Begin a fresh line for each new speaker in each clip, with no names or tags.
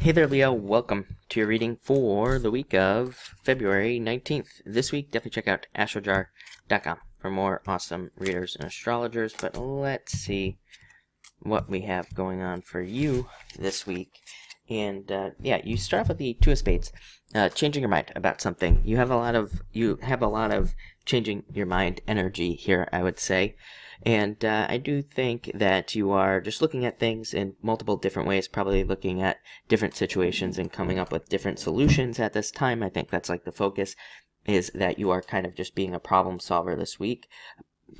Hey there, Leo. Welcome to your reading for the week of February 19th. This week, definitely check out astrojar.com for more awesome readers and astrologers. But let's see what we have going on for you this week. And yeah, you start off with the Two of Spades, changing your mind about something. You have a lot of changing your mind energy here, I would say. And I do think that you are just looking at things in multiple different ways, probably looking at different situations and coming up with different solutions at this time. I think that's like the focus, is that you are kind of just being a problem solver this week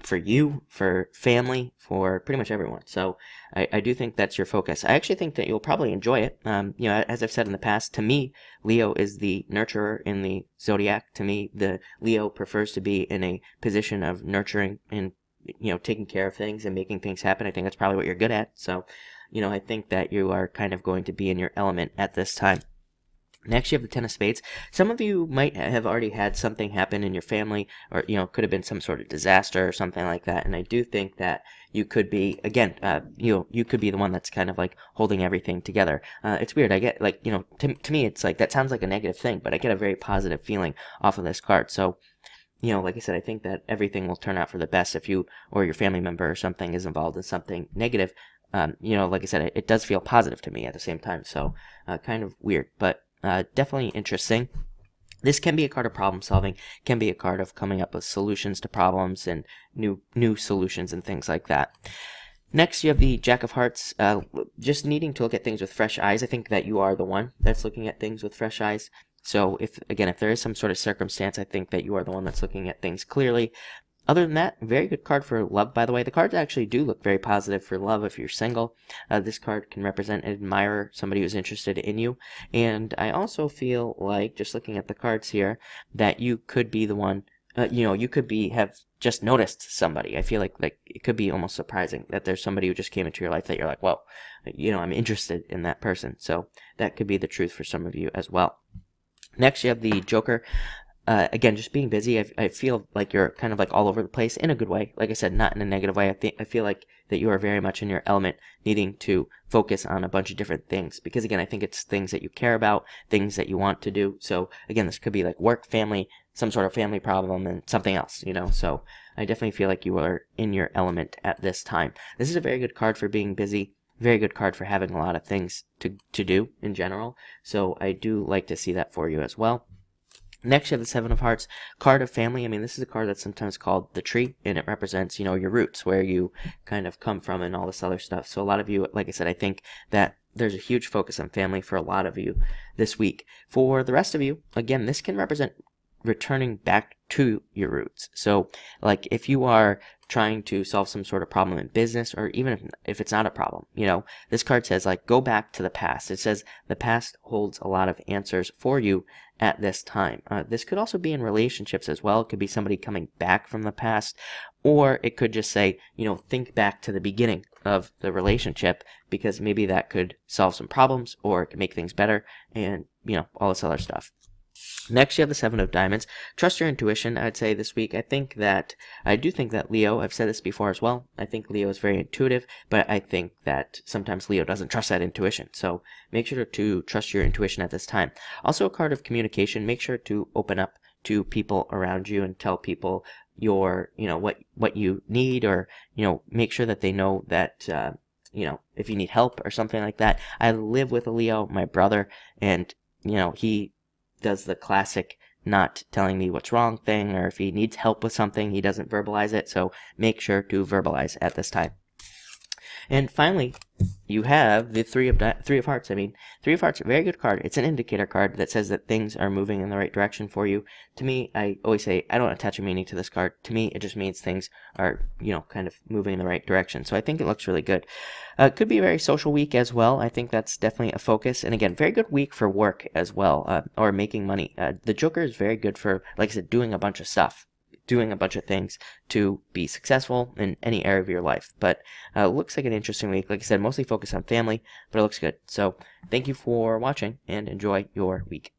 for you, for family, for pretty much everyone. So I do think that's your focus. I actually think that you'll probably enjoy it. You know, as I've said in the past, to me, Leo is the nurturer in the zodiac. To me, the Leo prefers to be in a position of nurturing and, you know, taking care of things and making things happen. I think that's probably what you're good at. So, you know, I think that you are kind of going to be in your element at this time. Next, you have the Ten of Spades. Some of you might have already had something happen in your family, or, you know, could have been some sort of disaster or something like that. And I do think that you could be, again, you could be the one that's kind of like holding everything together. It's weird. I get, like, you know, to me, it's like, that sounds like a negative thing, but I get a very positive feeling off of this card. So, you know, like I said, I think that everything will turn out for the best if you or your family member or something is involved in something negative. You know, like I said, it does feel positive to me at the same time. So, kind of weird, but definitely interesting. This can be a card of problem solving, can be a card of coming up with solutions to problems and new solutions and things like that. Next, you have the Jack of Hearts, just needing to look at things with fresh eyes. I think that you are the one that's looking at things with fresh eyes. So if there is some sort of circumstance, I think that you are the one that's looking at things clearly. Other than that, very good card for love, by the way. The cards actually do look very positive for love if you're single. This card can represent an admirer, somebody who's interested in you. And I also feel like, just looking at the cards here, that you could be the one, you know, you could have just noticed somebody. I feel like it could be almost surprising that there's somebody who just came into your life that you're like, whoa, you know, I'm interested in that person. So that could be the truth for some of you as well. Next, you have the Joker. Again, just being busy. I feel like you're kind of like all over the place in a good way. Like I said, not in a negative way. I feel like that you are very much in your element, needing to focus on a bunch of different things. Because again, I think it's things that you care about, things that you want to do. So again, this could be like work, family, some sort of family problem, and something else, you know. So I definitely feel like you are in your element at this time. This is a very good card for being busy. Very good card for having a lot of things to do in general. So I do like to see that for you as well. Next, you have the Seven of Hearts, card of family. I mean, this is a card that's sometimes called the tree, and it represents, you know, your roots, where you kind of come from and all this other stuff. So a lot of you, like I said, I think that there's a huge focus on family for a lot of you this week. For the rest of you, again, this can represent returning back to your roots. So, like, if you are trying to solve some sort of problem in business, or even if it's not a problem, you know, this card says, like, go back to the past. It says the past holds a lot of answers for you at this time. This could also be in relationships as well. It could be somebody coming back from the past, or it could just say, you know, think back to the beginning of the relationship, because maybe that could solve some problems, or it could make things better, and, you know, all this other stuff. Next, you have the Seven of Diamonds. Trust your intuition, I'd say, this week. I do think that Leo, I've said this before as well, I think Leo is very intuitive, but I think that sometimes Leo doesn't trust that intuition. So make sure to trust your intuition at this time. Also a card of communication. Make sure to open up to people around you and tell people your, you know, what you need, or, you know, make sure that they know that, you know, if you need help or something like that. I live with a Leo, my brother, and, you know, he does the classic not telling me what's wrong thing, or if he needs help with something, he doesn't verbalize it. So make sure to verbalize at this time. And finally, you have the Three of Hearts. I mean, Three of Hearts, a very good card. It's an indicator card that says that things are moving in the right direction for you. To me, I always say, I don't attach a meaning to this card. To me, it just means things are, you know, kind of moving in the right direction. So I think it looks really good. Could be a very social week as well. I think that's definitely a focus. And again, very good week for work as well, or making money. The Joker is very good for, like I said, doing a bunch of stuff. Doing a bunch of things to be successful in any area of your life. But looks like an interesting week. Like I said, mostly focused on family, but it looks good. So thank you for watching, and enjoy your week.